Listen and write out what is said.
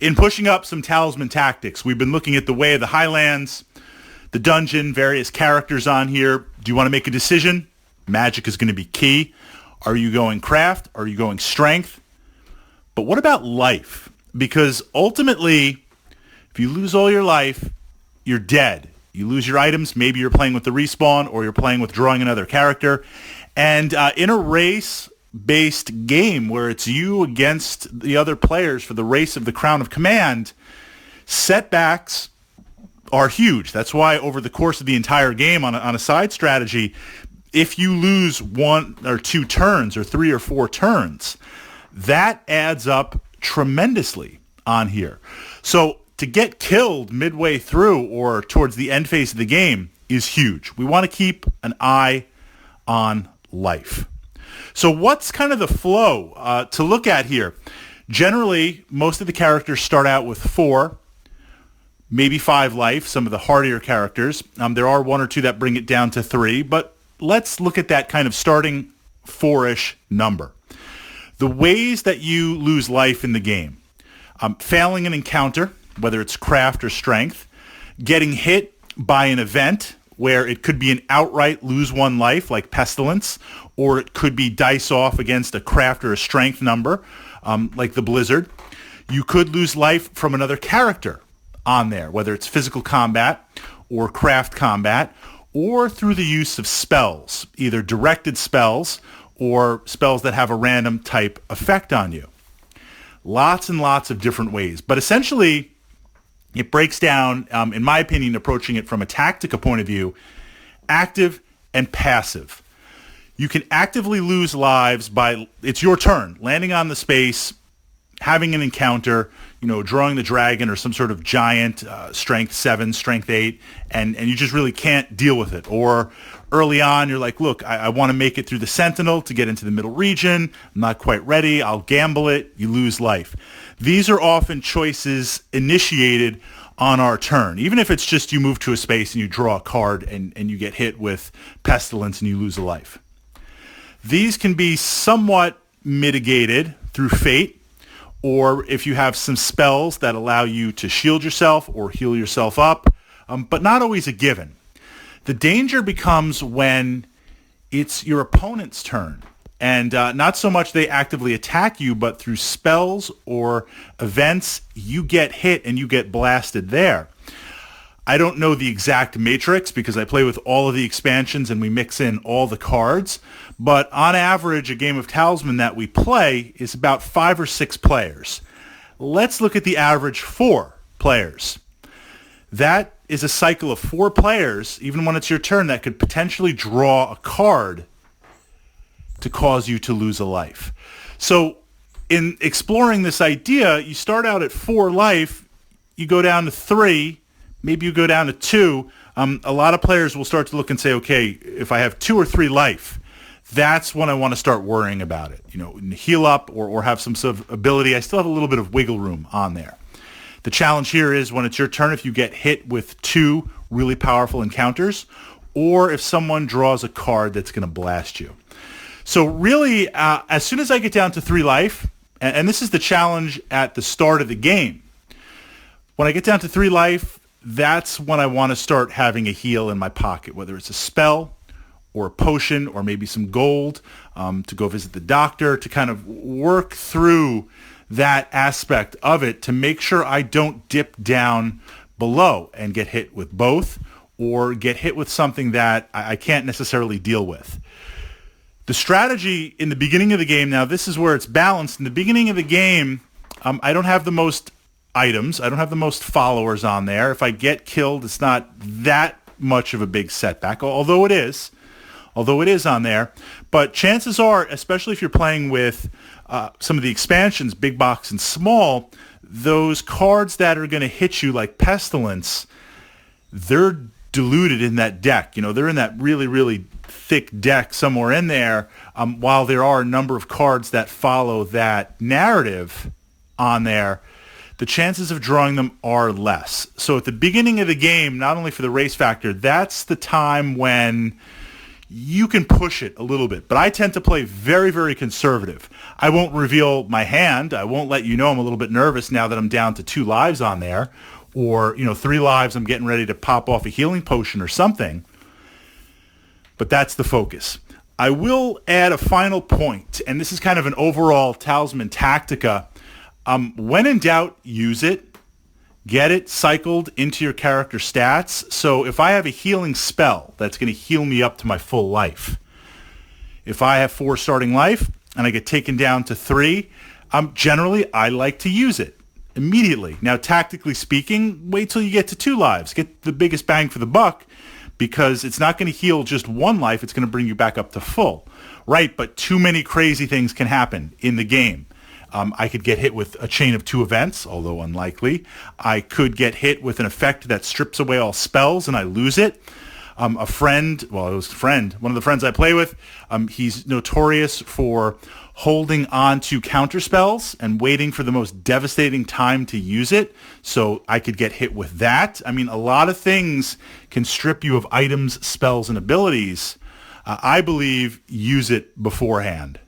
In pushing up some Talisman tactics, we've been looking at the Way of the Highlands, the dungeon, various characters on here. Do you want to make a decision? Magic is going to be key. Are you going craft? Are you going strength? But what about life? Because ultimately, if you lose all your life, you're dead. You lose your items. Maybe you're playing with the respawn or you're playing with drawing another character. And in a race-based game where it's you against the other players for the race of the Crown of Command, setbacks are huge. That's why over the course of the entire game on a side strategy, if you lose 1 or 2 turns or 3 or 4 turns, that adds up tremendously on here. So to get killed midway through or towards the end phase of the game is huge. We want to keep an eye on life. So what's kind of the flow to look at here? Generally, most of the characters start out with 4, maybe 5 life, some of the hardier characters. There are 1 or 2 that bring it down to 3, but let's look at that kind of starting 4-ish number. The ways that you lose life in the game. Failing an encounter, whether it's craft or strength. Getting hit by an event where it could be an outright lose 1 life like Pestilence, or it could be dice off against a craft or a strength number like the Blizzard. You could lose life from another character on there, whether it's physical combat or craft combat, or through the use of spells, either directed spells or spells that have a random type effect on you. Lots and lots of different ways. But essentially, it breaks down, in my opinion, approaching it from a tactica point of view, active and passive. You can actively lose lives by, it's your turn, landing on the space, having an encounter, drawing the dragon or some sort of giant, strength 7, strength 8, and you just really can't deal with it. Or early on, you're like, look, I want to make it through the Sentinel to get into the middle region. I'm not quite ready. I'll gamble it. You lose life. These are often choices initiated on our turn. Even if it's just you move to a space and you draw a card and you get hit with Pestilence and you lose a life. These can be somewhat mitigated through fate, or if you have some spells that allow you to shield yourself or heal yourself up, but not always a given. The danger becomes when it's your opponent's turn, and not so much they actively attack you, but through spells or events, you get hit and you get blasted there. I don't know the exact matrix because I play with all of the expansions and we mix in all the cards, but on average, a game of Talisman that we play is about 5 or 6 players. Let's look at the average 4 players. That is a cycle of 4 players, even when it's your turn, that could potentially draw a card to cause you to lose a life. So in exploring this idea, you start out at 4 life, you go down to 3, maybe you go down to 2. A lot of players will start to look and say, okay, if I have 2 or 3 life, that's when I want to start worrying about it. Heal up or have some sort of ability. I still have a little bit of wiggle room on there. The challenge here is when it's your turn, if you get hit with 2 really powerful encounters, or if someone draws a card that's going to blast you. So really, as soon as I get down to 3 life, and this is the challenge at the start of the game, when I get down to 3 life, that's when I want to start having a heal in my pocket, whether it's a spell or a potion or maybe some gold to go visit the doctor, to kind of work through that aspect of it to make sure I don't dip down below and get hit with both or get hit with something that I can't necessarily deal with. The strategy in the beginning of the game, now this is where it's balanced. In the beginning of the game, I don't have the most items. I don't have the most followers on there. If I get killed, it's not that much of a big setback, although it is on there. But chances are, especially if you're playing with some of the expansions, big box and small, those cards that are going to hit you like Pestilence, they're diluted in that deck. They're in that really, really thick deck somewhere in there, while there are a number of cards that follow that narrative on there. The chances of drawing them are less. So at the beginning of the game, not only for the race factor, that's the time when you can push it a little bit. But I tend to play very, very conservative. I won't reveal my hand. I won't let you know I'm a little bit nervous now that I'm down to 2 lives on there. Or, 3 lives, I'm getting ready to pop off a healing potion or something. But that's the focus. I will add a final point, and this is kind of an overall Talisman Tactica. When in doubt, use it. Get it cycled into your character stats. So if I have a healing spell, that's going to heal me up to my full life. If I have 4 starting life and I get taken down to 3, generally I like to use it immediately. Now, tactically speaking, wait till you get to 2 lives. Get the biggest bang for the buck, because it's not going to heal just 1 life. It's going to bring you back up to full. Right, but too many crazy things can happen in the game. I could get hit with a chain of 2 events, although unlikely. I could get hit with an effect that strips away all spells and I lose it. One of the friends I play with, he's notorious for holding on to counter spells and waiting for the most devastating time to use it. So I could get hit with that. I mean, a lot of things can strip you of items, spells, and abilities. I believe use it beforehand.